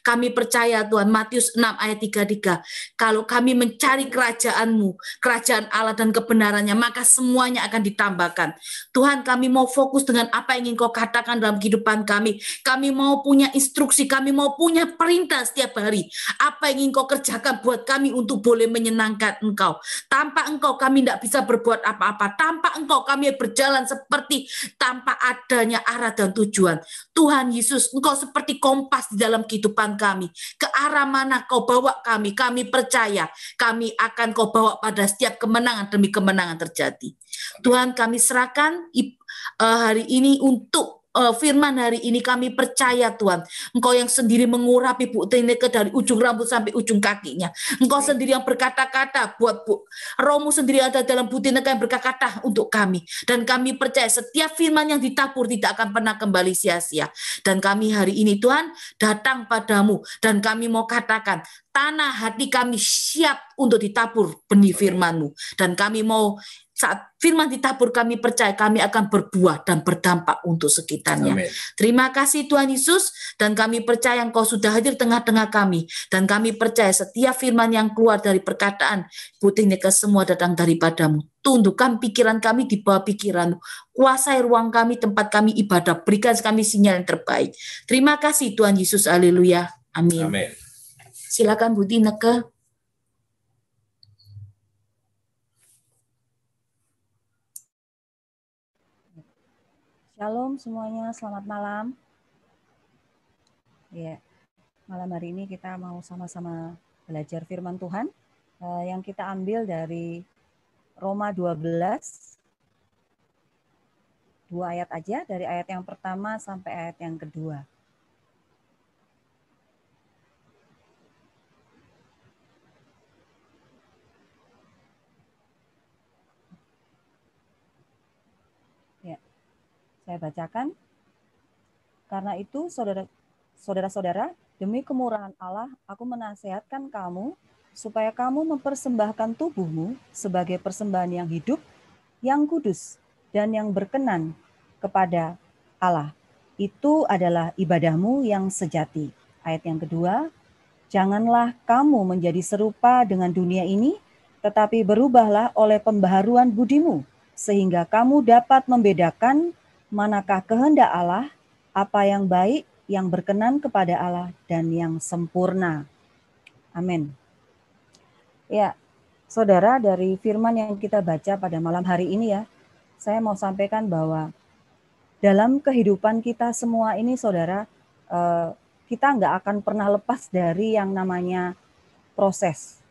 Kami percaya Tuhan, Matius 6 ayat 33, kalau kami mencari kerajaan-Mu, kerajaan Allah dan kebenarannya, maka semuanya akan ditambahkan. Tuhan, kami mau fokus dengan apa yang ingin Kau katakan dalam kehidupan kami. Kami mau punya instruksi, kami mau punya perintah setiap hari. Apa yang ingin Kau kerjakan buat kami untuk boleh menyenangkan Engkau. Tanpa Engkau kami tidak bisa berbuat apa-apa. Tanpa Engkau kami berjalan seperti tanpa adanya arah dan tujuan. Tuhan Yesus, Engkau seperti kompas di dalam kehidupan kami. Ke arah mana Kau bawa kami percaya kami akan Kau bawa pada setiap kemenangan demi kemenangan terjadi. Tuhan, kami serahkan hari ini untuk firman hari ini, kami percaya Tuhan, Engkau yang sendiri mengurapi Bu Tineke dari ujung rambut sampai ujung kakinya. Engkau sendiri yang berkata-kata buat Rohmu sendiri ada dalam Bu Tineke yang berkata-kata untuk kami. Dan kami percaya setiap firman yang ditabur tidak akan pernah kembali sia-sia. Dan kami hari ini Tuhan datang padamu dan kami mau katakan, tanah hati kami siap untuk ditabur benih firman-Mu. Dan kami mau saat firman ditabur, kami percaya kami akan berbuah dan berdampak untuk sekitarnya. Amen. Terima kasih Tuhan Yesus, dan kami percaya Engkau sudah hadir tengah-tengah kami, dan kami percaya setiap firman yang keluar dari perkataan Bu Tineke semua datang daripadamu. Tundukkan pikiran kami di bawah pikiran-Mu, kuasai ruang kami, tempat kami ibadah, berikan kami sinyal yang terbaik. Terima kasih Tuhan Yesus, haleluya, amin. Amin. Silakan Bu Tineke. Shalom semuanya, selamat malam. Ya, malam hari ini kita mau sama-sama belajar firman Tuhan yang kita ambil dari Roma 12, 2 ayat aja, dari ayat yang pertama sampai ayat yang kedua. Ya, saya bacakan. Karena itu, saudara-saudara, demi kemurahan Allah, aku menasihatkan kamu supaya kamu mempersembahkan tubuhmu sebagai persembahan yang hidup, yang kudus, dan yang berkenan kepada Allah. Itu adalah ibadahmu yang sejati. Ayat yang kedua, janganlah kamu menjadi serupa dengan dunia ini, tetapi berubahlah oleh pembaharuan budimu, sehingga kamu dapat membedakan manakah kehendak Allah, apa yang baik, yang berkenan kepada Allah, dan yang sempurna. Amin. Ya, saudara, dari firman yang kita baca pada malam hari ini ya, saya mau sampaikan bahwa dalam kehidupan kita semua ini, saudara, kita nggak akan pernah lepas dari yang namanya proses.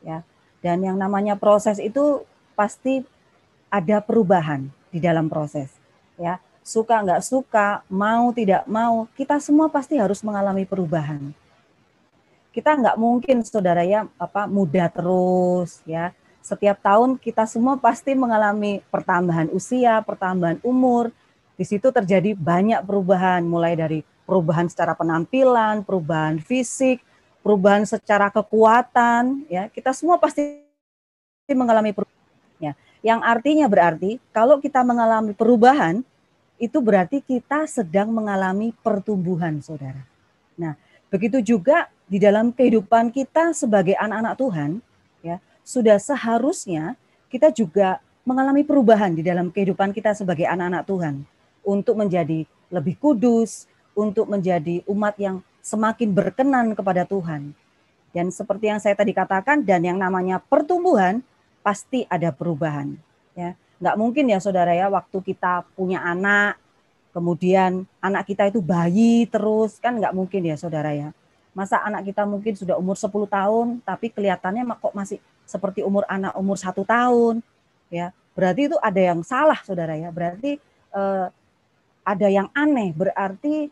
Ya, dan yang namanya proses itu pasti ada perubahan di dalam proses. Ya, suka nggak suka, mau tidak mau, kita semua pasti harus mengalami perubahan. Kita nggak mungkin, saudara ya, muda terus ya. Setiap tahun kita semua pasti mengalami pertambahan usia, pertambahan umur. Di situ terjadi banyak perubahan, mulai dari perubahan secara penampilan, perubahan fisik, perubahan secara kekuatan. Ya, kita semua pasti mengalami perubahan. Ya, yang artinya berarti kalau kita mengalami perubahan, itu berarti kita sedang mengalami pertumbuhan, saudara. Nah, begitu juga di dalam kehidupan kita sebagai anak-anak Tuhan, ya, sudah seharusnya kita juga mengalami perubahan di dalam kehidupan kita sebagai anak-anak Tuhan untuk menjadi lebih kudus, untuk menjadi umat yang semakin berkenan kepada Tuhan. Dan seperti yang saya tadi katakan, dan yang namanya pertumbuhan pasti ada perubahan. Ya, nggak mungkin ya saudara ya, waktu kita punya anak, kemudian anak kita itu bayi terus, kan nggak mungkin ya saudara ya. Masa anak kita mungkin sudah umur 10 tahun, tapi kelihatannya kok masih seperti anak umur 1 tahun. Ya, berarti itu ada yang salah saudara ya. Berarti ada yang aneh, berarti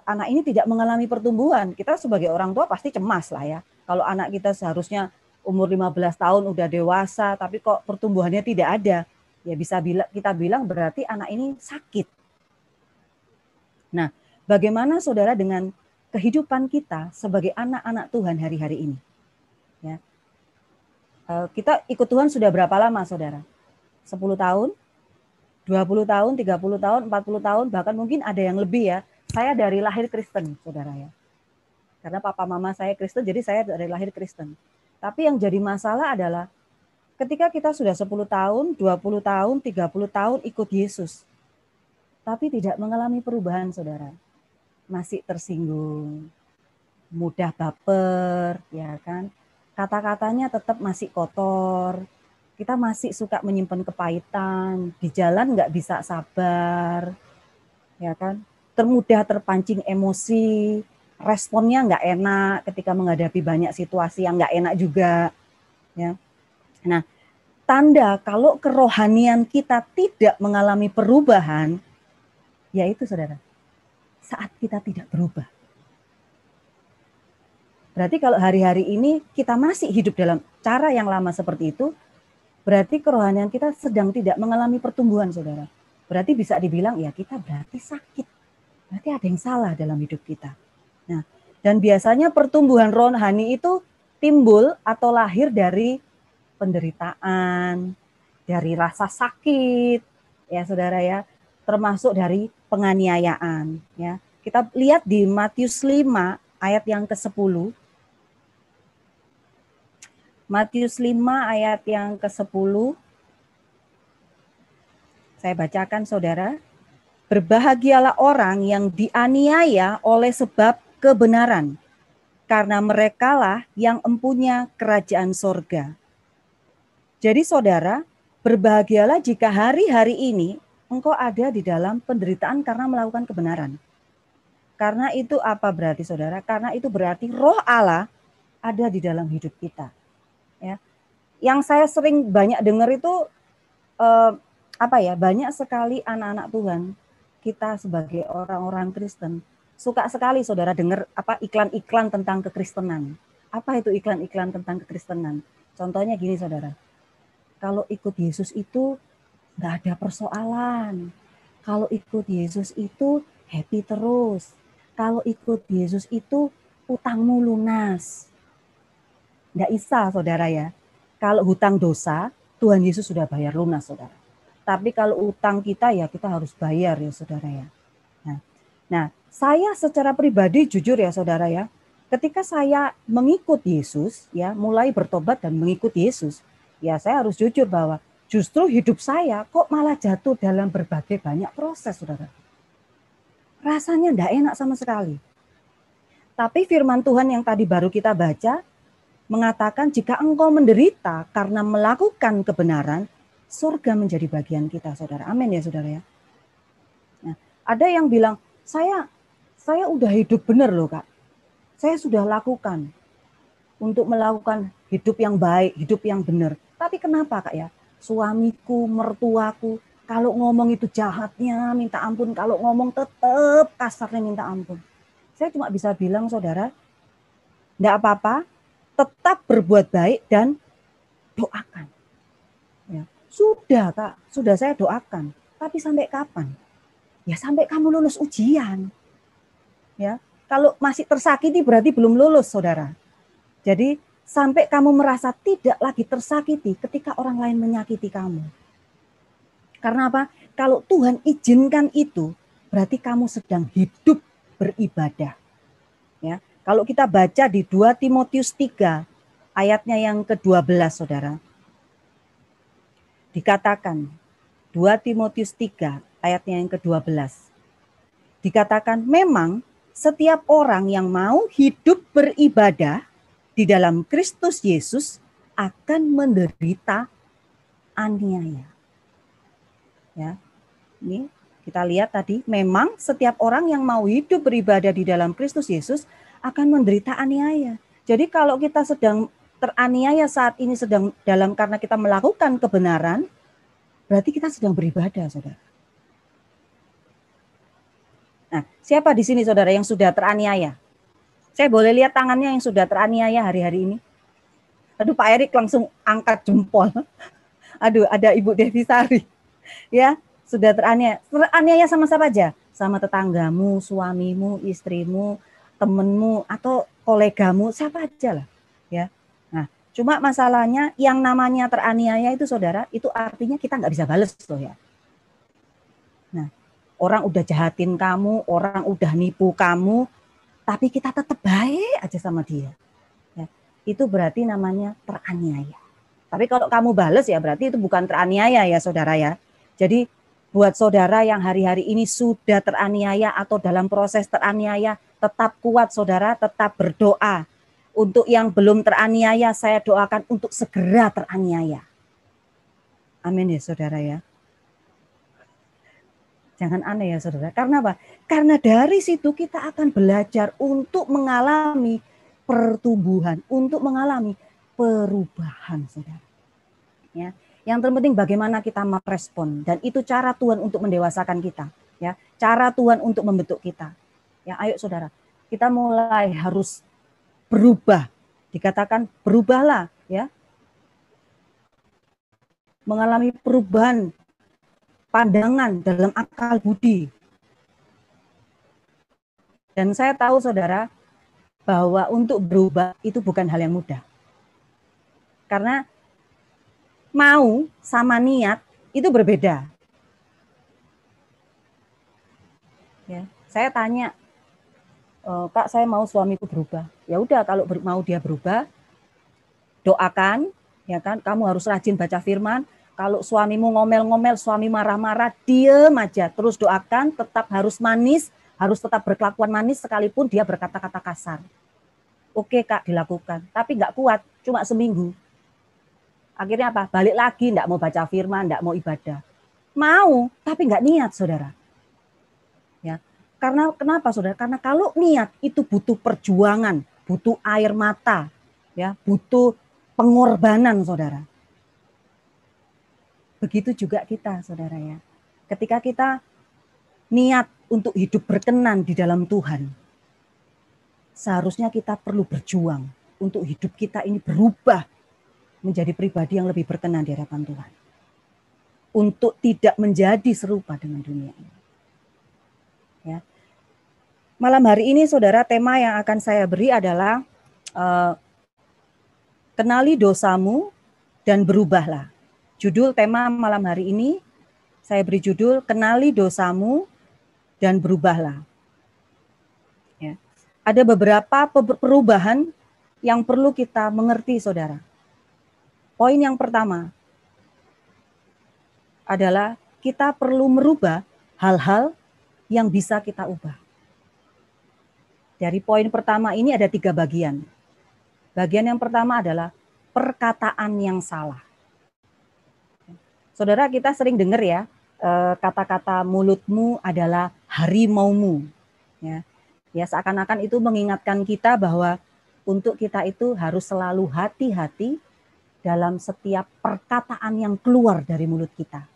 anak ini tidak mengalami pertumbuhan. Kita sebagai orang tua pasti cemas lah ya. Kalau anak kita seharusnya umur 15 tahun udah dewasa, tapi kok pertumbuhannya tidak ada. Ya bisa kita bilang berarti anak ini sakit. Nah, bagaimana saudara dengan kehidupan kita sebagai anak-anak Tuhan hari-hari ini? Ya. Kita ikut Tuhan sudah berapa lama saudara? 10 tahun? 20 tahun, 30 tahun, 40 tahun, bahkan mungkin ada yang lebih ya. Saya dari lahir Kristen, saudara ya. Karena papa mama saya Kristen, jadi saya dari lahir Kristen. Tapi yang jadi masalah adalah ketika kita sudah 10 tahun, 20 tahun, 30 tahun ikut Yesus, tapi tidak mengalami perubahan, saudara. Masih tersinggung, mudah baper, ya kan? Kata-katanya tetap masih kotor. Kita masih suka menyimpan kepahitan, di jalan nggak bisa sabar, ya kan? Termudah terpancing emosi, responnya nggak enak ketika menghadapi banyak situasi yang nggak enak juga, ya. Nah, tanda kalau kerohanian kita tidak mengalami perubahan, yaitu saudara, saat kita tidak berubah. Berarti kalau hari-hari ini kita masih hidup dalam cara yang lama seperti itu, berarti kerohanian kita sedang tidak mengalami pertumbuhan, saudara. Berarti bisa dibilang, ya kita berarti sakit. Berarti ada yang salah dalam hidup kita. Nah, dan biasanya pertumbuhan rohani itu timbul atau lahir dari penderitaan, dari rasa sakit, ya saudara ya, termasuk dari penganiayaan. Ya, kita lihat di Matius 5 ayat yang ke-10. Matius 5 ayat yang ke-10. Saya bacakan saudara. Berbahagialah orang yang dianiaya oleh sebab kebenaran, karena merekalah yang empunya kerajaan sorga. Jadi saudara, berbahagialah jika hari-hari ini engkau ada di dalam penderitaan karena melakukan kebenaran. Karena itu apa berarti saudara? Karena itu berarti roh Allah ada di dalam hidup kita. Ya. Yang saya sering banyak dengar itu banyak sekali anak-anak Tuhan, kita sebagai orang-orang Kristen suka sekali saudara dengar iklan-iklan tentang kekristenan. Apa itu iklan-iklan tentang kekristenan? Contohnya gini saudara, kalau ikut Yesus itu nggak ada persoalan. Kalau ikut Yesus itu happy terus. Kalau ikut Yesus itu utangmu lunas. Nggak bisa saudara ya. Kalau hutang dosa, Tuhan Yesus sudah bayar lunas saudara. Tapi kalau utang kita ya kita harus bayar ya saudara ya. Nah, saya secara pribadi jujur ya saudara ya. Ketika saya mengikut Yesus ya, mulai bertobat dan mengikut Yesus, ya saya harus jujur bahwa justru hidup saya kok malah jatuh dalam berbagai banyak proses saudara. Rasanya enggak enak sama sekali. Tapi firman Tuhan yang tadi baru kita baca, mengatakan jika engkau menderita karena melakukan kebenaran, surga menjadi bagian kita, saudara. Amin ya, saudara ya. Nah, ada yang bilang, saya udah hidup benar loh, Kak. Saya sudah lakukan untuk melakukan hidup yang baik, hidup yang benar. Tapi kenapa, Kak ya? Suamiku, mertuaku, kalau ngomong itu jahatnya minta ampun, kalau ngomong tetap kasarnya minta ampun. Saya cuma bisa bilang, saudara, enggak apa-apa, tetap berbuat baik dan doakan. Ya, sudah Kak, sudah saya doakan. Tapi sampai kapan? Ya sampai kamu lulus ujian. Ya, kalau masih tersakiti berarti belum lulus, saudara. Jadi sampai kamu merasa tidak lagi tersakiti ketika orang lain menyakiti kamu. Karena apa? Kalau Tuhan izinkan itu, berarti kamu sedang hidup beribadah. Ya. Kalau kita baca di 2 Timotius 3 ayatnya yang ke-12 saudara. Dikatakan 2 Timotius 3 ayatnya yang ke-12. Dikatakan memang setiap orang yang mau hidup beribadah di dalam Kristus Yesus akan menderita aniaya. Ya. Ini kita lihat tadi, memang setiap orang yang mau hidup beribadah di dalam Kristus Yesus akan menderita aniaya. Jadi kalau kita sedang teraniaya saat ini sedang dalam karena kita melakukan kebenaran, berarti kita sedang beribadah, saudara. Nah, siapa di sini saudara yang sudah teraniaya? Saya boleh lihat tangannya yang sudah teraniaya hari-hari ini? Aduh, Pak Erik langsung angkat jempol. Aduh, ada Ibu Devi Sari. Ya, sudah teraniaya. Teraniaya sama siapa aja? Sama tetanggamu, suamimu, istrimu, temenmu, atau kolegamu, siapa aja lah. Ya. Nah, cuma masalahnya yang namanya teraniaya itu saudara, itu artinya kita nggak bisa balas loh ya. Nah, orang udah jahatin kamu, orang udah nipu kamu, tapi kita tetap baik aja sama dia, ya, itu berarti namanya teraniaya. Tapi kalau kamu bales ya berarti itu bukan teraniaya ya saudara ya. Jadi buat saudara yang hari-hari ini sudah teraniaya atau dalam proses teraniaya, tetap kuat saudara, tetap berdoa. Untuk yang belum teraniaya, saya doakan untuk segera teraniaya. Amin ya saudara ya. Jangan aneh ya saudara. Karena apa? Karena dari situ kita akan belajar untuk mengalami pertumbuhan, untuk mengalami perubahan saudara. Ya. Yang terpenting bagaimana kita merespon, dan itu cara Tuhan untuk mendewasakan kita. Ya, cara Tuhan untuk membentuk kita. Ya, ayo saudara, kita mulai harus berubah. Dikatakan berubahlah, ya. Mengalami perubahan pandangan dalam akal budi. Dan saya tahu saudara bahwa untuk berubah itu bukan hal yang mudah. Karena mau sama niat itu berbeda. Ya, saya tanya, Kak, saya mau suamiku berubah. Ya udah, kalau mau dia berubah, doakan, ya kan? Kamu harus rajin baca firman. Kalau suamimu ngomel-ngomel, suami marah-marah, diem aja. Terus doakan, tetap harus manis, harus tetap berkelakuan manis sekalipun dia berkata-kata kasar. Oke Kak, dilakukan. Tapi nggak kuat, cuma seminggu. Akhirnya apa? Balik lagi, nggak mau baca firman, nggak mau ibadah. Mau, tapi nggak niat, saudara. Ya, karena kenapa, saudara? Karena kalau niat itu butuh perjuangan, butuh air mata, ya, butuh pengorbanan, saudara. Begitu juga kita, saudara ya. Ketika kita niat untuk hidup berkenan di dalam Tuhan, seharusnya kita perlu berjuang untuk hidup kita ini berubah menjadi pribadi yang lebih berkenan di hadapan Tuhan. Untuk tidak menjadi serupa dengan dunia ini. Ya. Malam hari ini, saudara, tema yang akan saya beri adalah kenali dosamu dan berubahlah. Judul tema malam hari ini saya beri judul kenali dosamu dan berubahlah. Ya. Ada beberapa perubahan yang perlu kita mengerti, saudara. Poin yang pertama adalah kita perlu merubah hal-hal yang bisa kita ubah. Dari poin pertama ini ada 3 bagian. Bagian yang pertama adalah perkataan yang salah. Saudara, kita sering dengar ya, kata-kata mulutmu adalah harimaumu. Ya, seakan-akan itu mengingatkan kita bahwa untuk kita itu harus selalu hati-hati dalam setiap perkataan yang keluar dari mulut kita.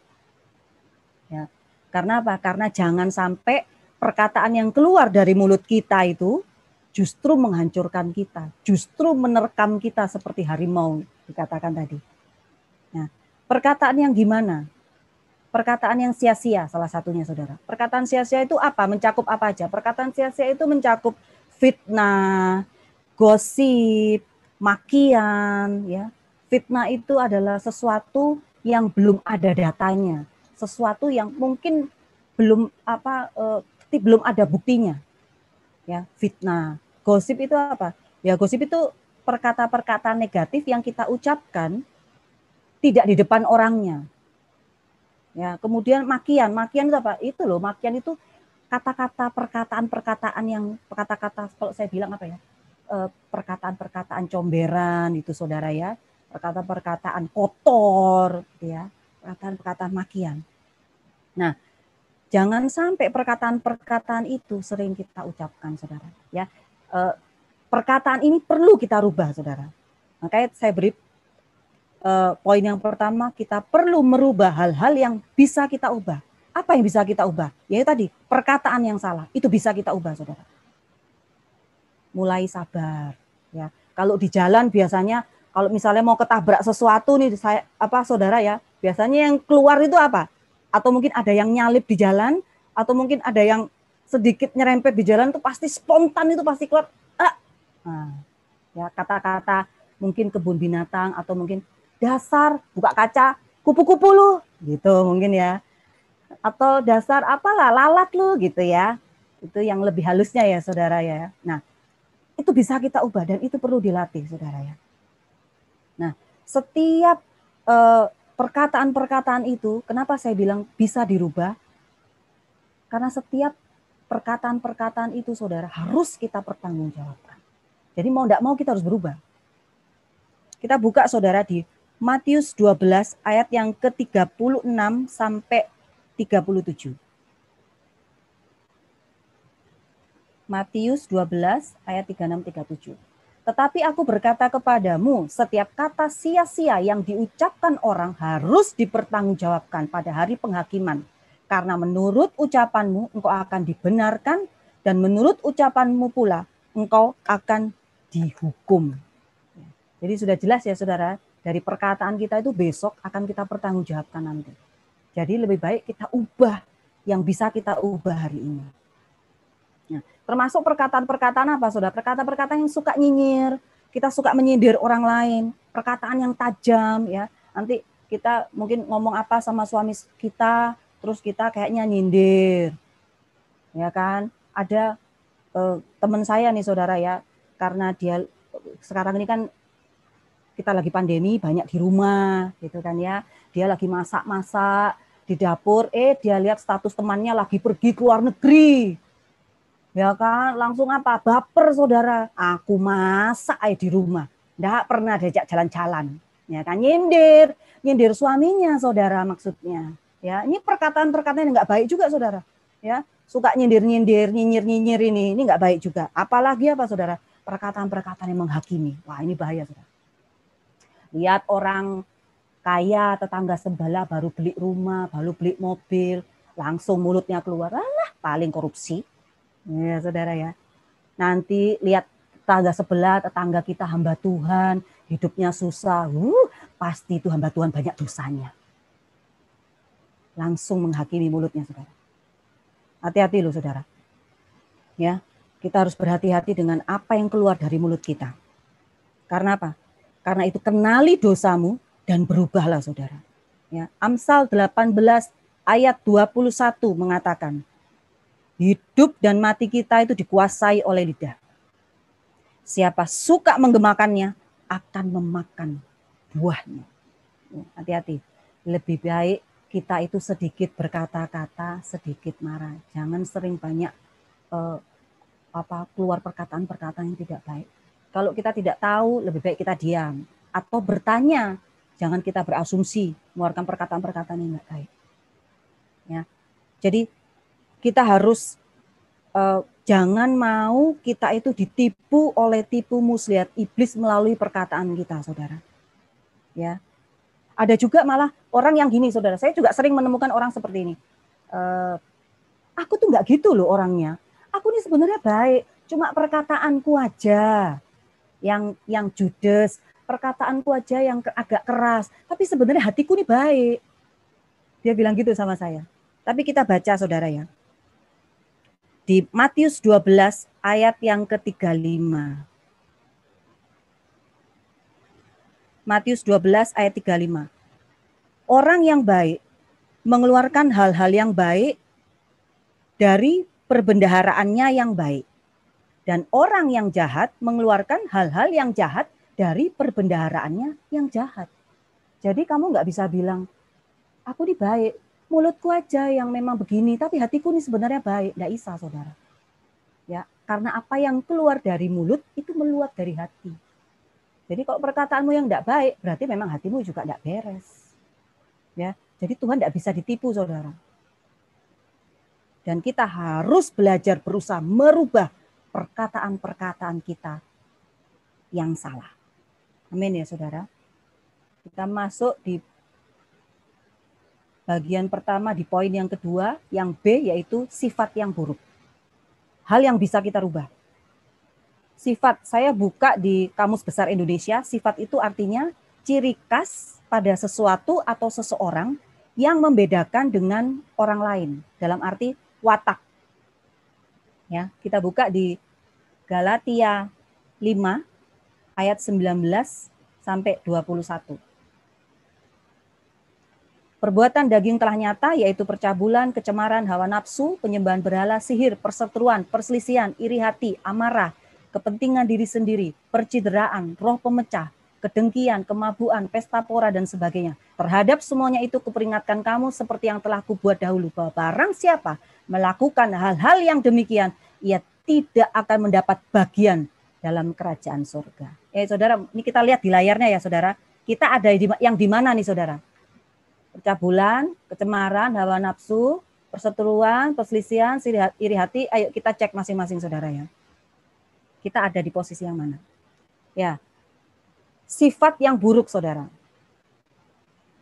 Ya, karena apa? Karena jangan sampai perkataan yang keluar dari mulut kita itu justru menghancurkan kita, justru menerkam kita seperti harimau dikatakan tadi. Nah, perkataan yang gimana? Perkataan yang sia-sia salah satunya, saudara. Perkataan sia-sia itu apa? Mencakup apa aja? Perkataan sia-sia itu mencakup fitnah, gosip, makian, ya. Fitnah itu adalah sesuatu yang belum ada datanya, sesuatu yang mungkin belum belum ada buktinya. Ya, fitnah. Gosip itu apa? Ya, gosip itu perkataan negatif yang kita ucapkan tidak di depan orangnya. Ya, kemudian makian itu apa? Itu loh, makian itu kata-kata perkataan yang kata-kata kalau saya bilang apa ya? Perkataan-perkataan comberan itu, saudara ya. Perkataan-perkataan kotor, ya. Perkataan-perkataan makian. Nah, jangan sampai perkataan-perkataan itu sering kita ucapkan, saudara. Ya, perkataan ini perlu kita rubah, saudara. Makanya saya beri poin yang pertama, kita perlu merubah hal-hal yang bisa kita ubah. Apa yang bisa kita ubah? Yaitu tadi, perkataan yang salah. Itu bisa kita ubah, saudara. Mulai sabar. Ya, kalau di jalan biasanya, kalau misalnya mau ketabrak sesuatu nih, saudara ya, biasanya yang keluar itu apa? Atau mungkin ada yang nyalip di jalan, atau mungkin ada yang sedikit nyerempet di jalan, itu pasti spontan, itu pasti keluar. Nah, ya, kata-kata mungkin kebun binatang, atau mungkin dasar buka kaca kupu-kupu lu gitu mungkin ya, atau dasar apalah lalat lu gitu ya. Itu yang lebih halusnya ya saudara ya. Nah, itu bisa kita ubah dan itu perlu dilatih saudara ya. Nah, setiap perkataan-perkataan itu, kenapa saya bilang bisa dirubah? Karena setiap perkataan-perkataan itu saudara harus kita pertanggungjawabkan. Jadi mau tidak mau kita harus berubah. Kita buka saudara di Matius 12 ayat yang ke-36 sampai 37. Matius 12 ayat 36-37. Tetapi aku berkata kepadamu, setiap kata sia-sia yang diucapkan orang harus dipertanggungjawabkan pada hari penghakiman. Karena menurut ucapanmu engkau akan dibenarkan dan menurut ucapanmu pula engkau akan dihukum. Jadi sudah jelas ya saudara, dari perkataan kita itu besok akan kita pertanggungjawabkan nanti. Jadi lebih baik kita ubah yang bisa kita ubah hari ini. Nah, termasuk perkataan-perkataan apa saudara? Perkataan-perkataan yang suka nyinyir, kita suka menyindir orang lain, perkataan yang tajam ya. Nanti kita mungkin ngomong apa sama suami kita, terus kita kayaknya nyindir. Ya kan? Ada teman saya nih saudara ya, karena dia sekarang ini kan kita lagi pandemi, banyak di rumah gitu kan ya. Dia lagi masak-masak di dapur, dia lihat status temannya lagi pergi ke luar negeri. Ya kan, langsung apa? Baper saudara. Aku masak aja di rumah. Nggak pernah diajak jalan-jalan. Ya kan, nyindir suaminya saudara maksudnya. Ya, ini perkataan-perkataan yang nggak baik juga saudara. Ya, suka nyinyir ini nggak baik juga. Apalagi apa saudara? Perkataan-perkataan yang menghakimi. Wah, ini bahaya saudara. Lihat orang kaya, tetangga sebelah baru beli rumah, baru beli mobil, langsung mulutnya keluar, alah paling korupsi. Ya saudara ya. Nanti lihat tetangga sebelah, tetangga kita hamba Tuhan, hidupnya susah. Pasti itu hamba Tuhan banyak dosanya. Langsung menghakimi mulutnya saudara. Hati-hati loh saudara. Ya, kita harus berhati-hati dengan apa yang keluar dari mulut kita. Karena apa? Karena itu kenali dosamu dan berubahlah saudara. Ya, Amsal 18 ayat 21 mengatakan, hidup dan mati kita itu dikuasai oleh lidah. Siapa suka menggemakannya akan memakan buahnya. Hati-hati. Lebih baik kita itu sedikit berkata-kata, sedikit marah. Jangan sering banyak keluar perkataan-perkataan yang tidak baik. Kalau kita tidak tahu, lebih baik kita diam atau bertanya. Jangan kita berasumsi mengeluarkan perkataan-perkataan yang tidak baik. Ya. Jadi kita harus jangan mau kita itu ditipu oleh tipu muslihat iblis melalui perkataan kita, saudara. Ya, ada juga malah orang yang gini, saudara. Saya juga sering menemukan orang seperti ini. Aku tuh nggak gitu loh orangnya. Aku ini sebenarnya baik, cuma perkataanku aja yang judes, perkataanku aja yang agak keras. Tapi sebenarnya hatiku ini baik. Dia bilang gitu sama saya. Tapi kita baca, saudara ya. Di Matius 12 ayat yang ke-35. Matius 12 ayat 35. Orang yang baik mengeluarkan hal-hal yang baik dari perbendaharaannya yang baik. Dan orang yang jahat mengeluarkan hal-hal yang jahat dari perbendaharaannya yang jahat. Jadi kamu nggak bisa bilang, aku ini baik, mulutku aja yang memang begini, tapi hatiku ini sebenarnya baik. Nggak bisa, saudara. Ya, karena apa yang keluar dari mulut itu meluap dari hati. Jadi kalau perkataanmu yang tidak baik, berarti memang hatimu juga tidak beres. Ya, jadi Tuhan tidak bisa ditipu, saudara. Dan kita harus belajar berusaha merubah perkataan-perkataan kita yang salah. Amin ya, saudara. Kita masuk di bagian pertama, di poin yang kedua, yang B, yaitu sifat yang buruk. Hal yang bisa kita rubah. Sifat, saya buka di Kamus Besar Indonesia, sifat itu artinya ciri khas pada sesuatu atau seseorang yang membedakan dengan orang lain. Dalam arti watak. Ya, kita buka di Galatia 5 ayat 19 sampai 21. Perbuatan daging telah nyata, yaitu percabulan, kecemaran, hawa nafsu, penyembahan berhala, sihir, perseteruan, perselisihan, iri hati, amarah, kepentingan diri sendiri, percideraan, roh pemecah, kedengkian, kemabuan, pesta pora, dan sebagainya. Terhadap semuanya itu kuperingatkan kamu seperti yang telah kubuat dahulu, bahwa barang siapa melakukan hal-hal yang demikian, ia tidak akan mendapat bagian dalam kerajaan surga. Saudara, ini kita lihat di layarnya ya saudara. Kita ada yang di mana nih saudara? Percabulan, kecemaran, hawa nafsu, perseteruan, perselisihan, iri hati. Ayo kita cek masing-masing saudara ya. Kita ada di posisi yang mana? Ya. Sifat yang buruk saudara.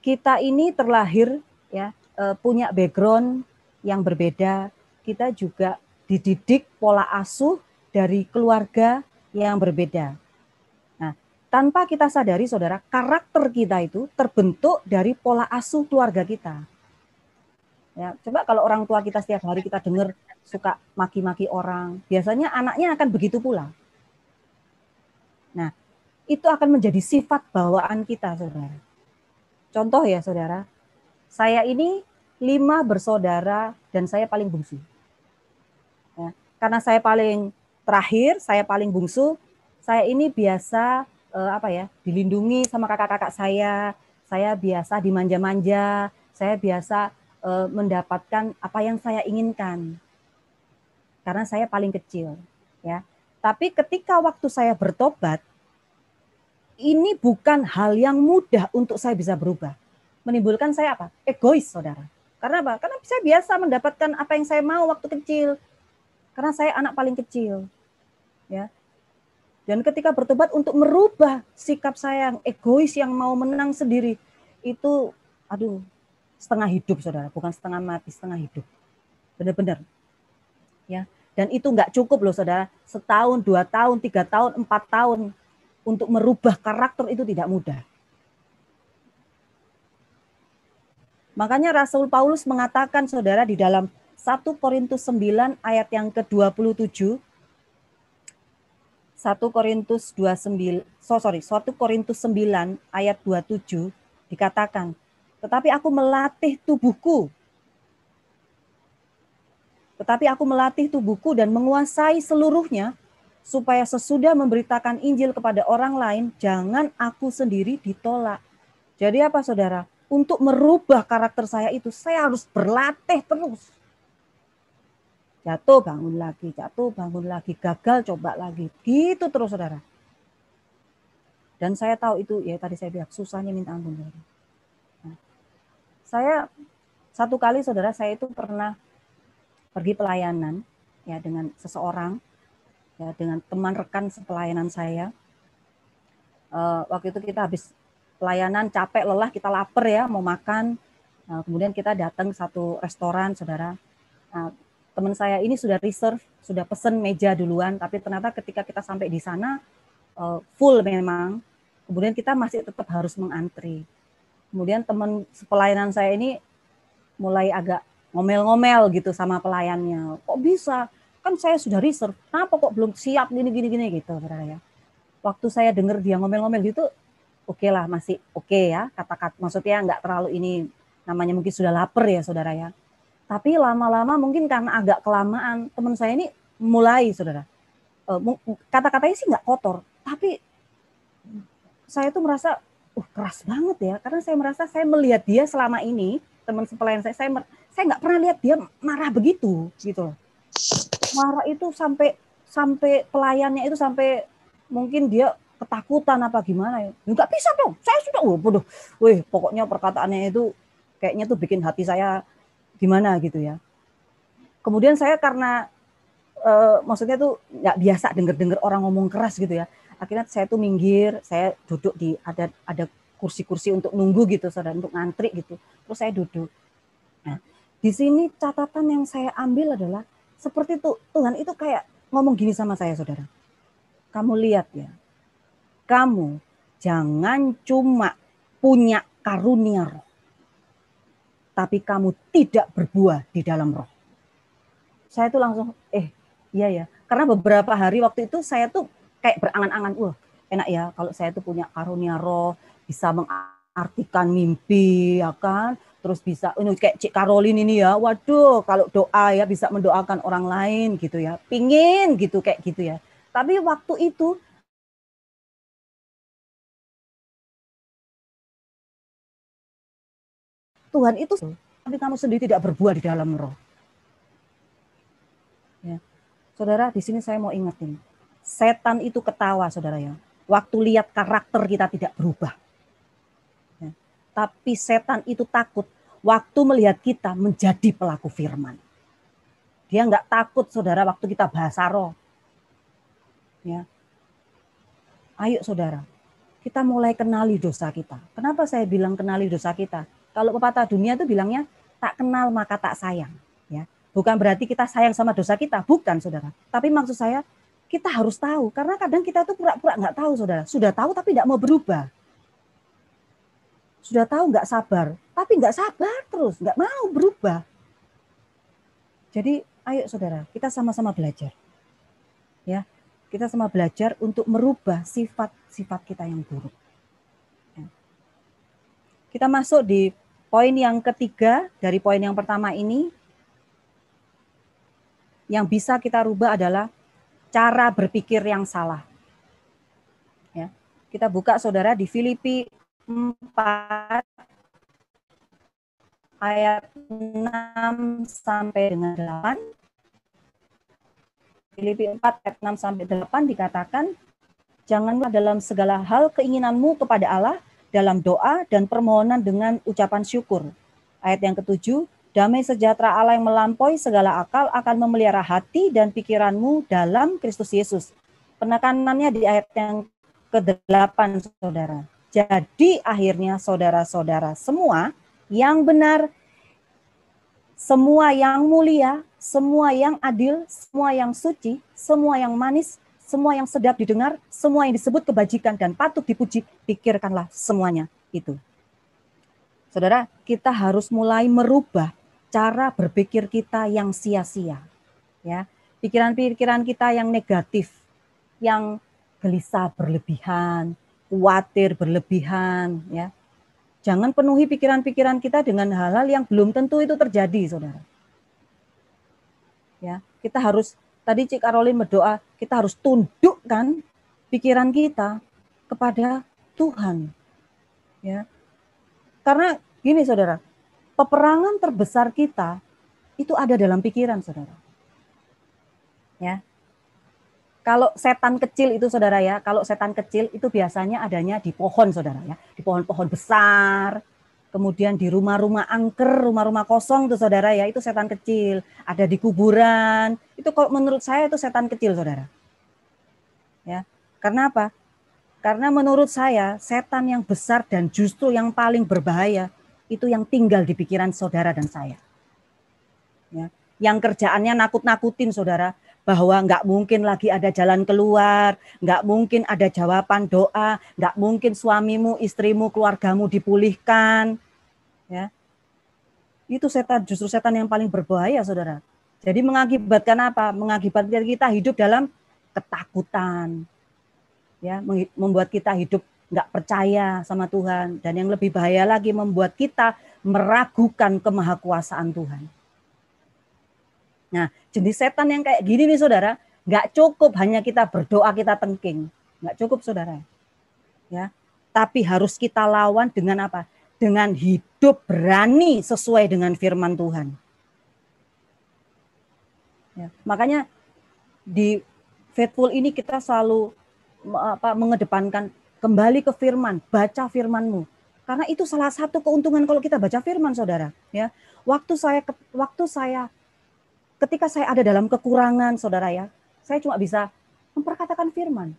Kita ini terlahir ya punya background yang berbeda. Kita juga dididik pola asuh dari keluarga yang berbeda. Tanpa kita sadari, saudara, karakter kita itu terbentuk dari pola asuh keluarga kita. Ya, coba kalau orang tua kita setiap hari kita dengar suka maki-maki orang, biasanya anaknya akan begitu pula. Nah, itu akan menjadi sifat bawaan kita, saudara. Contoh ya, saudara, saya ini 5 bersaudara dan saya paling bungsu. Ya, karena saya paling terakhir, saya paling bungsu, saya ini biasa dilindungi sama kakak-kakak saya biasa dimanja-manja, saya biasa mendapatkan apa yang saya inginkan. Karena saya paling kecil, ya. Tapi ketika waktu saya bertobat, ini bukan hal yang mudah untuk saya bisa berubah. Menimbulkan saya apa? Egois, saudara. Karena apa? Karena saya biasa mendapatkan apa yang saya mau waktu kecil. Karena saya anak paling kecil, ya. Dan ketika bertobat untuk merubah sikap saya yang egois, yang mau menang sendiri, itu setengah hidup saudara, bukan setengah mati, setengah hidup. Benar-benar. Ya. Dan itu enggak cukup loh saudara, 1 tahun, 2 tahun, 3 tahun, 4 tahun untuk merubah karakter itu tidak mudah. Makanya Rasul Paulus mengatakan saudara di dalam 1 Korintus 9 ayat yang ke-27, 1 Korintus 9 ayat 27 dikatakan, tetapi aku melatih tubuhku dan menguasai seluruhnya, supaya sesudah memberitakan Injil kepada orang lain, jangan aku sendiri ditolak. Jadi apa saudara? Untuk merubah karakter saya itu, saya harus berlatih terus. Jatuh bangun lagi, gagal coba lagi, gitu terus saudara. Dan saya tahu itu, ya tadi saya bilang susahnya minta ampun. Nah, saya satu kali saudara, saya itu pernah pergi pelayanan ya dengan seseorang, ya dengan teman rekan sepelayanan saya. Waktu itu kita habis pelayanan, capek, lelah, kita lapar ya, mau makan. Kemudian kita datang ke satu restoran saudara. Teman saya ini sudah reserve, sudah pesen meja duluan, tapi ternyata ketika kita sampai di sana full memang. Kemudian kita masih tetap harus mengantri. Kemudian teman pelayanan saya ini mulai agak ngomel-ngomel gitu sama pelayannya. Kok bisa? Kan saya sudah reserve. Kenapa kok belum siap gini gitu, saudara ya. Waktu saya dengar dia ngomel-ngomel gitu, oke lah, masih oke ya. Kata-kata maksudnya nggak terlalu ini, namanya mungkin sudah lapar ya, saudara ya. Tapi lama-lama mungkin karena agak kelamaan, teman saya ini mulai, saudara. Kata-katanya sih nggak kotor, tapi saya tuh merasa, keras banget ya. Karena saya merasa saya melihat dia selama ini, teman sepelayan saya nggak pernah lihat dia marah begitu, gitu. Marah itu sampai pelayannya itu sampai mungkin dia ketakutan apa gimana ya. Nggak bisa dong, saya sudah, pokoknya perkataannya itu kayaknya tuh bikin hati saya gimana gitu ya. Kemudian saya karena maksudnya tuh nggak biasa dengar orang ngomong keras gitu ya. Akhirnya saya tuh minggir, saya duduk di ada kursi-kursi untuk nunggu gitu, saudara, untuk ngantri gitu. Terus saya duduk. Nah, di sini catatan yang saya ambil adalah seperti itu, Tuhan itu kayak ngomong gini sama saya, saudara. Kamu lihat ya, kamu jangan cuma punya karunia roh, tapi kamu tidak berbuah di dalam roh. Saya tuh langsung, iya ya. Karena beberapa hari waktu itu saya tuh kayak berangan-angan, enak ya kalau saya tuh punya karunia roh, bisa mengartikan mimpi, ya kan, terus bisa ini kayak Cik Caroline ini ya, waduh kalau doa ya bisa mendoakan orang lain gitu ya, pingin gitu kayak gitu ya. Tapi waktu itu Tuhan itu, tapi kamu sendiri tidak berbuah di dalam roh. Ya. Saudara, di sini saya mau ingetin, setan itu ketawa, saudara ya. Waktu lihat karakter kita tidak berubah. Ya. Tapi setan itu takut waktu melihat kita menjadi pelaku firman. Dia nggak takut, saudara, waktu kita bahasa roh. Ya. Ayo, saudara, kita mulai kenali dosa kita. Kenapa saya bilang kenali dosa kita? Kalau pepatah dunia itu bilangnya tak kenal maka tak sayang. Ya, bukan berarti kita sayang sama dosa kita, bukan, saudara. Tapi maksud saya kita harus tahu, karena kadang kita tuh pura-pura nggak tahu, saudara. Sudah tahu tapi nggak mau berubah. Sudah tahu nggak sabar, tapi nggak sabar terus, nggak mau berubah. Jadi ayo, saudara, kita sama-sama belajar. Ya, kita sama belajar untuk merubah sifat-sifat kita yang buruk. Ya. Kita masuk di poin yang ketiga dari poin yang pertama ini. Yang bisa kita rubah adalah cara berpikir yang salah. Ya. Kita buka, saudara, di Filipi 4 ayat 6 sampai dengan 8. Filipi 4 ayat 6 sampai 8 dikatakan, janganlah dalam segala hal keinginanmu kepada Allah dalam doa dan permohonan dengan ucapan syukur. Ayat yang ke-7, damai sejahtera Allah yang melampaui segala akal akan memelihara hati dan pikiranmu dalam Kristus Yesus. Penekanannya di ayat yang ke-8, saudara. Jadi akhirnya saudara-saudara semua yang benar, semua yang mulia, semua yang adil, semua yang suci, semua yang manis, semua yang sedap didengar, semua yang disebut kebajikan dan patut dipuji, pikirkanlah semuanya itu. Saudara, kita harus mulai merubah cara berpikir kita yang sia-sia. Ya, pikiran-pikiran kita yang negatif, yang gelisah berlebihan, khawatir berlebihan, ya. Jangan penuhi pikiran-pikiran kita dengan hal-hal yang belum tentu itu terjadi, saudara. Ya, kita harus, tadi Cik Caroline berdoa, kita harus tundukkan pikiran kita kepada Tuhan. Ya. Karena gini, saudara, peperangan terbesar kita itu ada dalam pikiran, saudara. Ya. Kalau setan kecil itu, saudara ya, kalau setan kecil itu biasanya adanya di pohon, saudara ya, di pohon-pohon besar. Kemudian di rumah-rumah angker, rumah-rumah kosong tuh, saudara ya, itu setan kecil. Ada di kuburan. Itu kalau menurut saya itu setan kecil, saudara. Ya. Karena apa? Karena menurut saya setan yang besar dan justru yang paling berbahaya itu yang tinggal di pikiran saudara dan saya. Ya. Yang kerjaannya nakut-nakutin, saudara, bahwa nggak mungkin lagi ada jalan keluar, nggak mungkin ada jawaban doa, nggak mungkin suamimu, istrimu, keluargamu dipulihkan. Ya. Itu setan, justru setan yang paling berbahaya, saudara. Jadi mengakibatkan apa? Mengakibatkan kita hidup dalam ketakutan. Ya, membuat kita hidup nggak percaya sama Tuhan. Dan yang lebih bahaya lagi, membuat kita meragukan kemahakuasaan Tuhan. Nah, jenis setan yang kayak gini nih, saudara, nggak cukup hanya kita berdoa, kita tengking. Nggak cukup, saudara. Ya, tapi harus kita lawan dengan apa? Dengan hidup berani sesuai dengan firman Tuhan. Ya, makanya di Faithful ini kita selalu mengedepankan kembali ke firman, baca firman-Mu. Karena itu salah satu keuntungan kalau kita baca firman, saudara. Ya, ketika saya ada dalam kekurangan, saudara ya, saya cuma bisa memperkatakan firman.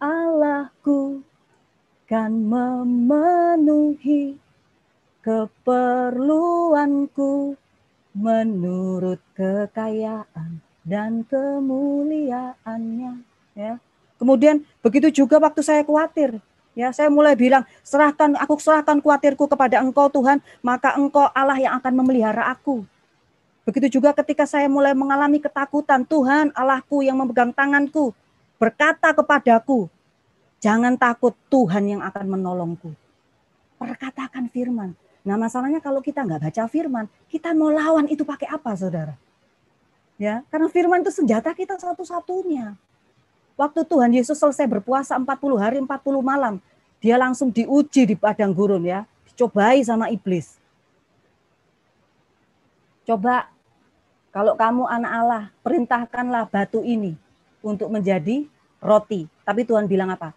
Allahku kan memenuhi keperluanku menurut kekayaan dan kemuliaannya. Ya. Kemudian begitu juga waktu saya khawatir. Ya, saya mulai bilang, aku serahkan khawatirku kepada Engkau, Tuhan, maka Engkau Allah yang akan memelihara aku. Begitu juga ketika saya mulai mengalami ketakutan, Tuhan Allahku yang memegang tanganku berkata kepadaku, jangan takut, Tuhan yang akan menolongku. Perkatakan firman. Nah, masalahnya kalau kita nggak baca firman, kita mau lawan itu pakai apa, saudara? Ya, karena firman itu senjata kita satu-satunya. Waktu Tuhan Yesus selesai berpuasa 40 hari 40 malam, dia langsung diuji di padang gurun ya, dicobai sama iblis. Coba kalau kamu anak Allah, perintahkanlah batu ini untuk menjadi roti. Tapi Tuhan bilang apa?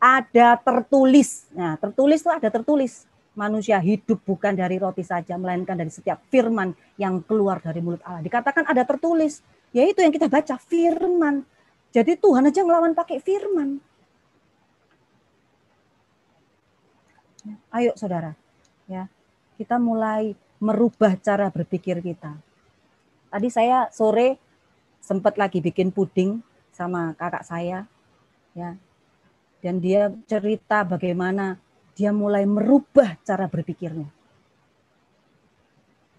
Ada tertulis. Nah, tertulis itu ada tertulis. Manusia hidup bukan dari roti saja, melainkan dari setiap firman yang keluar dari mulut Allah. Dikatakan ada tertulis, yaitu yang kita baca, firman. Jadi Tuhan aja ngelawan pakai firman. Ayo saudara, ya, kita mulai merubah cara berpikir kita. Tadi saya sore sempat lagi bikin puding sama kakak saya, ya, dan dia cerita bagaimana dia mulai merubah cara berpikirnya.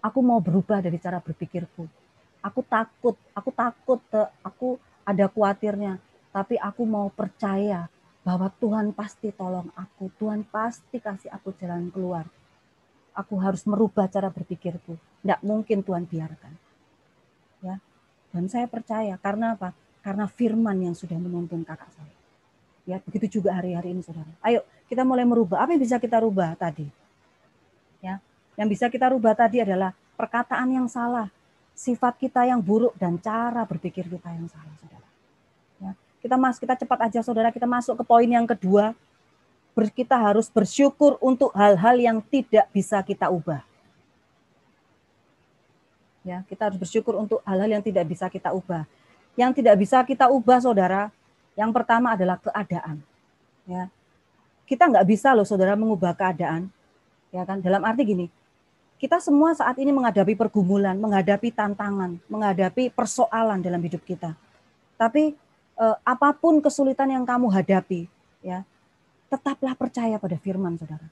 Aku mau berubah dari cara berpikirku. Aku takut, aku ada khawatirnya, tapi aku mau percaya bahwa Tuhan pasti tolong aku, Tuhan pasti kasih aku jalan keluar. Aku harus merubah cara berpikirku. Tidak mungkin Tuhan biarkan. Ya, dan saya percaya karena apa? Karena firman yang sudah menuntun kakak saya. Ya, begitu juga hari-hari ini, saudara. Ayo, kita mulai merubah. Apa yang bisa kita rubah tadi? Ya, yang bisa kita rubah tadi adalah perkataan yang salah, sifat kita yang buruk, dan cara berpikir kita yang salah, saudara. Ya, kita cepat aja, saudara. Kita masuk ke poin yang kedua. Kita harus bersyukur untuk hal-hal yang tidak bisa kita ubah. Ya, kita harus bersyukur untuk hal-hal yang tidak bisa kita ubah. Yang tidak bisa kita ubah, saudara, yang pertama adalah keadaan. Ya, kita nggak bisa loh, saudara, mengubah keadaan. Ya kan? Dalam arti gini, kita semua saat ini menghadapi pergumulan, menghadapi tantangan, menghadapi persoalan dalam hidup kita. Tapi apapun kesulitan yang kamu hadapi, ya, tetaplah percaya pada firman, saudara.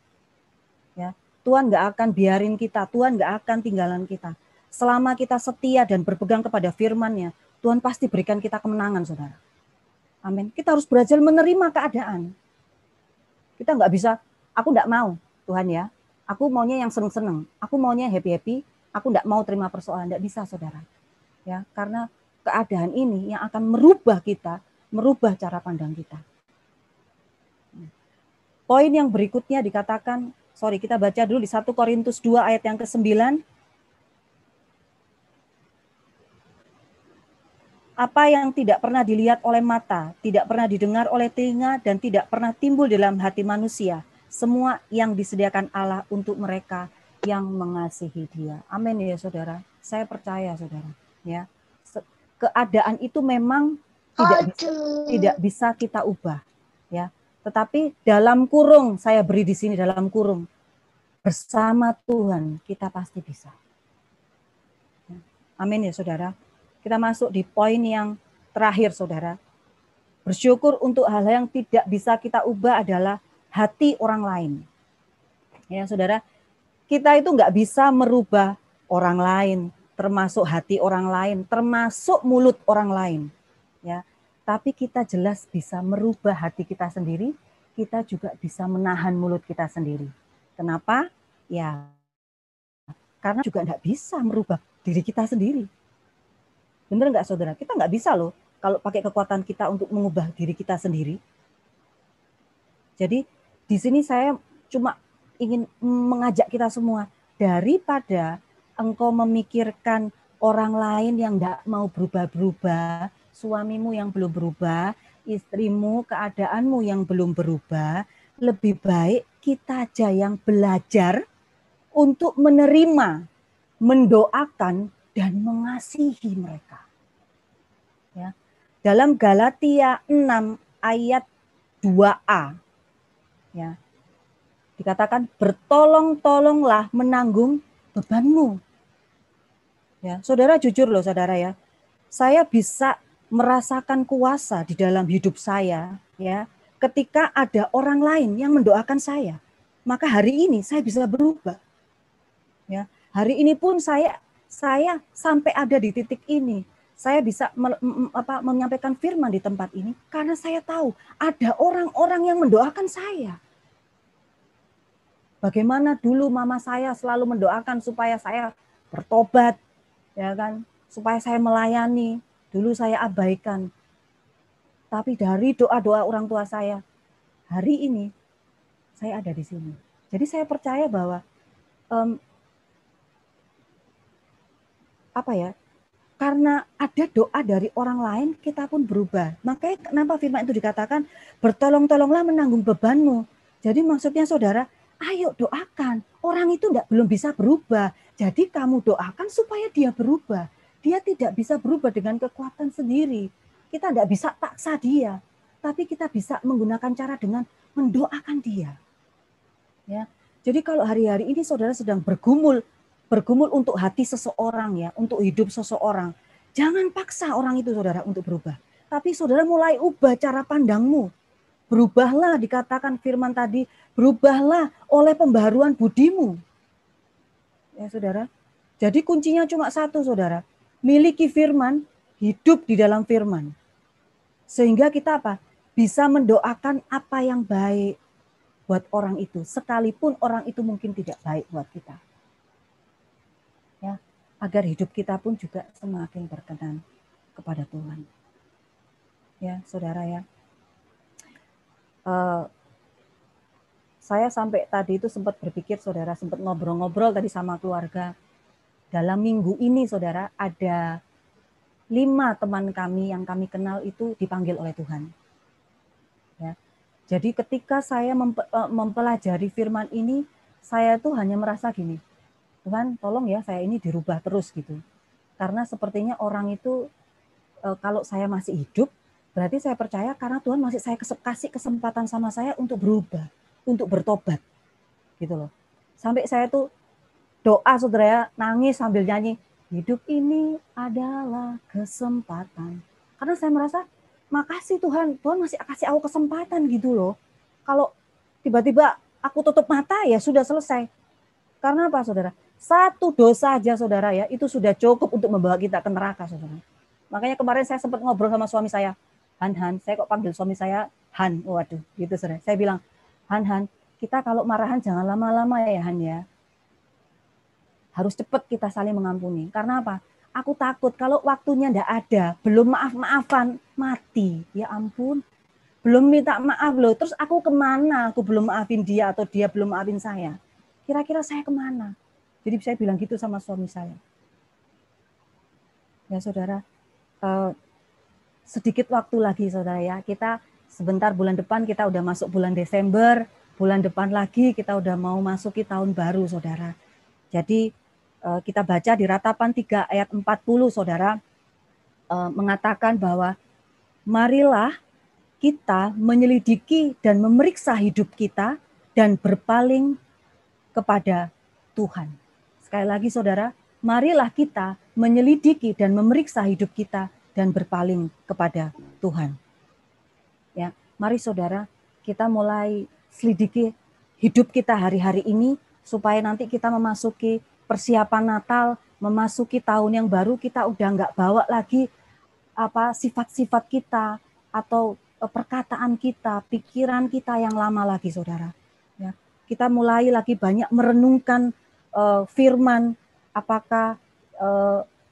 Ya, Tuhan nggak akan biarin kita, Tuhan nggak akan tinggalan kita. Selama kita setia dan berpegang kepada firman-Nya, Tuhan pasti berikan kita kemenangan, saudara. Amin. Kita harus belajar menerima keadaan. Kita nggak bisa, aku nggak mau, Tuhan ya. Aku maunya yang seneng-seneng. Aku maunya happy-happy. Aku nggak mau terima persoalan. Nggak bisa, saudara. Ya, karena keadaan ini yang akan merubah kita, merubah cara pandang kita. Poin yang berikutnya dikatakan, kita baca dulu di 1 Korintus 2 ayat yang ke-9. Apa yang tidak pernah dilihat oleh mata, tidak pernah didengar oleh telinga, dan tidak pernah timbul dalam hati manusia, semua yang disediakan Allah untuk mereka yang mengasihi Dia. Amin ya, saudara. Saya percaya, saudara. Ya, keadaan itu memang tidak bisa kita ubah. Ya, tetapi dalam kurung, saya beri di sini dalam kurung, bersama Tuhan kita pasti bisa. Amin ya, saudara. Kita masuk di poin yang terakhir, saudara. Bersyukur untuk hal yang tidak bisa kita ubah adalah hati orang lain. Ya, saudara, kita itu nggak bisa merubah orang lain, termasuk hati orang lain, termasuk mulut orang lain. Ya, tapi kita jelas bisa merubah hati kita sendiri, kita juga bisa menahan mulut kita sendiri. Kenapa? Ya, karena juga nggak bisa merubah diri kita sendiri. Benar nggak, saudara? Kita nggak bisa loh kalau pakai kekuatan kita untuk mengubah diri kita sendiri. Jadi di sini saya cuma ingin mengajak kita semua, daripada engkau memikirkan orang lain yang nggak mau berubah-berubah, suamimu yang belum berubah, istrimu, keadaanmu yang belum berubah, lebih baik kita aja yang belajar untuk menerima, mendoakan, dan mengasihi mereka. Ya. Dalam Galatia 6 ayat 2a, ya, dikatakan bertolong-tolonglah menanggung bebanmu. Ya, saudara, jujur loh, saudara ya, saya bisa merasakan kuasa di dalam hidup saya, ya, ketika ada orang lain yang mendoakan saya, maka hari ini saya bisa berubah. Ya, hari ini pun saya sampai ada di titik ini. Saya bisa menyampaikan firman di tempat ini karena saya tahu ada orang-orang yang mendoakan saya. Bagaimana dulu mama saya selalu mendoakan supaya saya bertobat, ya kan? Supaya saya melayani. Dulu saya abaikan. Tapi dari doa-doa orang tua saya, hari ini saya ada di sini. Jadi saya percaya bahwa karena ada doa dari orang lain, kita pun berubah. Makanya kenapa firman itu dikatakan, bertolong-tolonglah menanggung bebanmu. Jadi maksudnya saudara, ayo doakan. Orang itu belum bisa berubah. Jadi kamu doakan supaya dia berubah. Dia tidak bisa berubah dengan kekuatan sendiri. Kita tidak bisa paksa dia. Tapi kita bisa menggunakan cara dengan mendoakan dia. Ya. Jadi kalau hari-hari ini saudara sedang bergumul untuk hati seseorang, ya, untuk hidup seseorang, jangan paksa orang itu saudara untuk berubah. Tapi saudara mulai ubah cara pandangmu. Berubahlah, dikatakan firman tadi, berubahlah oleh pembaharuan budimu. Ya saudara. Jadi kuncinya cuma satu saudara. Miliki firman, hidup di dalam firman. Sehingga kita bisa mendoakan apa yang baik buat orang itu, sekalipun orang itu mungkin tidak baik buat kita. Ya, agar hidup kita pun juga semakin berkenan kepada Tuhan. Ya, saudara ya. Saya sampai tadi itu sempat berpikir, saudara, sempat ngobrol-ngobrol tadi sama keluarga. Dalam minggu ini, saudara, ada 5 teman kami yang kami kenal itu dipanggil oleh Tuhan. Ya. Jadi ketika saya mempelajari firman ini, saya tuh hanya merasa gini, Tuhan tolong ya saya ini dirubah terus gitu. Karena sepertinya orang itu kalau saya masih hidup, berarti saya percaya karena Tuhan masih saya kasih kesempatan sama saya untuk berubah, untuk bertobat. Gitu loh. Sampai saya tuh doa saudara ya, nangis sambil nyanyi, hidup ini adalah kesempatan. Karena saya merasa makasih Tuhan masih kasih aku kesempatan gitu loh. Kalau tiba-tiba aku tutup mata ya sudah selesai. Karena apa saudara? Satu dosa aja saudara ya, itu sudah cukup untuk membawa kita ke neraka saudara. Makanya kemarin saya sempat ngobrol sama suami saya. Han, saya kok panggil suami saya Han, waduh gitu saudara. Saya bilang, Han, kita kalau marahan jangan lama-lama ya Han ya. Harus cepat kita saling mengampuni. Karena apa? Aku takut kalau waktunya enggak ada, belum maaf-maafan, mati. Ya ampun, belum minta maaf loh. Terus aku kemana? Aku belum maafin dia atau dia belum maafin saya. Kira-kira saya kemana? Jadi saya bilang gitu sama suami saya. Ya saudara, sedikit waktu lagi saudara ya. Kita sebentar bulan depan kita udah masuk bulan Desember. Bulan depan lagi kita udah mau masuki tahun baru saudara. Jadi kita baca di Ratapan 3 ayat 40 saudara, mengatakan bahwa marilah kita menyelidiki dan memeriksa hidup kita dan berpaling kepada Tuhan. Sekali lagi saudara, marilah kita menyelidiki dan memeriksa hidup kita dan berpaling kepada Tuhan. Ya, mari saudara, kita mulai selidiki hidup kita hari-hari ini supaya nanti kita memasuki persiapan Natal, memasuki tahun yang baru, kita udah nggak bawa lagi sifat-sifat kita atau perkataan kita, pikiran kita yang lama lagi, saudara. Ya, kita mulai lagi banyak merenungkan firman, apakah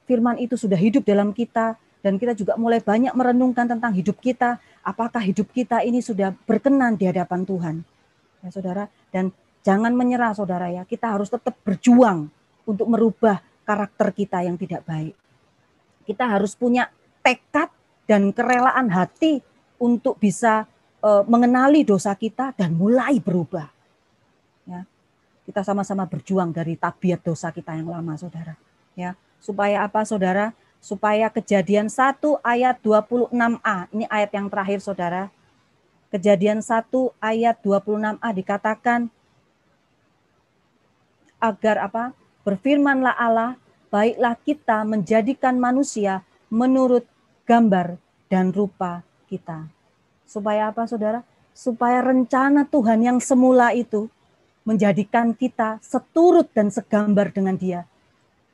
firman itu sudah hidup dalam kita, dan kita juga mulai banyak merenungkan tentang hidup kita, apakah hidup kita ini sudah berkenan di hadapan Tuhan. Ya, saudara, dan jangan menyerah, saudara ya. Kita harus tetap berjuang untuk merubah karakter kita yang tidak baik. Kita harus punya tekad dan kerelaan hati untuk bisa mengenali dosa kita dan mulai berubah. Ya, kita sama-sama berjuang dari tabiat dosa kita yang lama, saudara. Ya, supaya apa, saudara? Supaya Kejadian 1 ayat 26a, ini ayat yang terakhir, saudara. Kejadian 1 ayat 26a dikatakan agar apa? Berfirmanlah Allah, baiklah kita menjadikan manusia menurut gambar dan rupa kita. Supaya apa, saudara? Supaya rencana Tuhan yang semula itu menjadikan kita seturut dan segambar dengan Dia,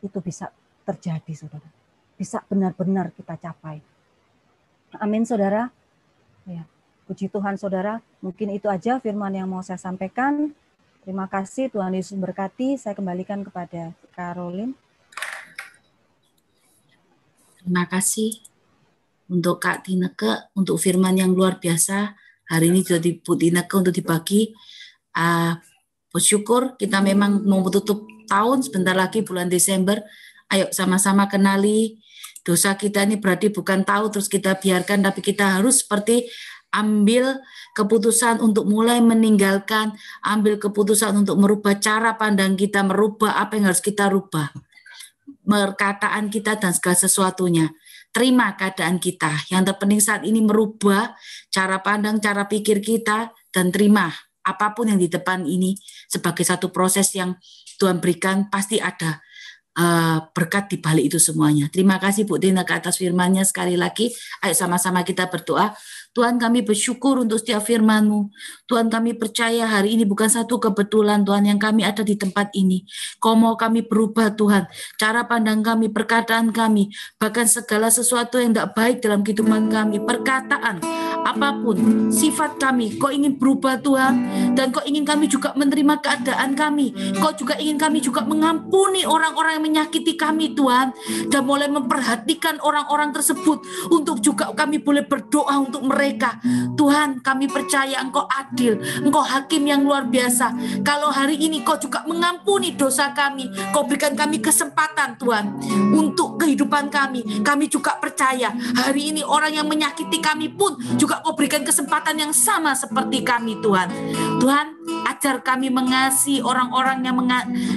itu bisa terjadi, saudara. Bisa benar-benar kita capai. Amin, saudara. Ya, puji Tuhan, saudara. Mungkin itu aja firman yang mau saya sampaikan. Terima kasih, Tuhan Yesus berkati. Saya kembalikan kepada Caroline. Terima kasih untuk Kak Tineke, untuk firman yang luar biasa. Hari ini sudah Bu Tineke untuk dibagi. Bersyukur kita memang mau tutup tahun, sebentar lagi bulan Desember. Ayo sama-sama kenali dosa kita ini, berarti bukan tahu terus kita biarkan, tapi kita harus seperti ambil keputusan untuk mulai meninggalkan, ambil keputusan untuk merubah cara pandang kita, merubah apa yang harus kita rubah, perkataan kita dan segala sesuatunya. Terima keadaan kita. Yang terpenting saat ini merubah cara pandang, cara pikir kita, dan terima apapun yang di depan ini sebagai satu proses yang Tuhan berikan, pasti ada berkat di balik itu semuanya. Terima kasih Bu Tineke atas firman-Nya sekali lagi. Ayo sama-sama kita berdoa. Tuhan, kami bersyukur untuk setiap firman-Mu. Tuhan, kami percaya hari ini bukan satu kebetulan Tuhan yang kami ada di tempat ini. Kau mau kami berubah Tuhan. Cara pandang kami, perkataan kami, bahkan segala sesuatu yang tidak baik dalam kehidupan kami, perkataan, apapun, sifat kami, Kau ingin berubah Tuhan. Dan Kau ingin kami juga menerima keadaan kami. Kau juga ingin kami juga mengampuni orang-orang yang menyakiti kami Tuhan. Dan mulai memperhatikan orang-orang tersebut untuk juga kami boleh berdoa untuk mereka. Tuhan, kami percaya Engkau adil, Engkau hakim yang luar biasa. Kalau hari ini Kau juga mengampuni dosa kami, Kau berikan kami kesempatan Tuhan untuk kehidupan kami. Kami juga percaya hari ini orang yang menyakiti kami pun juga Kau berikan kesempatan yang sama seperti kami Tuhan. Tuhan, ajar kami mengasihi orang-orang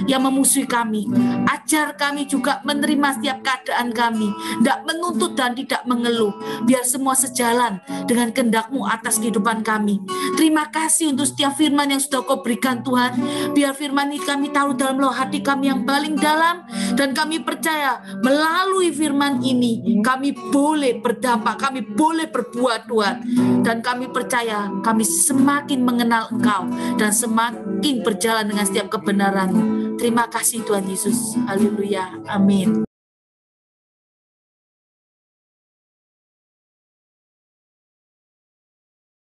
yang memusuhi kami. Ajar kami juga menerima setiap keadaan kami, tidak menuntut dan tidak mengeluh. Biar semua sejalan dengan kehendak-Mu atas kehidupan kami. Terima kasih untuk setiap firman yang sudah Kau berikan Tuhan. Biar firman ini kami taruh dalam lubuk hati kami yang paling dalam, dan kami percaya melalui firman ini kami boleh berdampak, kami boleh berbuat Tuhan. Dan kami percaya kami semakin mengenal Engkau dan semakin berjalan dengan setiap kebenaran-Mu. Terima kasih Tuhan Yesus. Haleluya. Amin.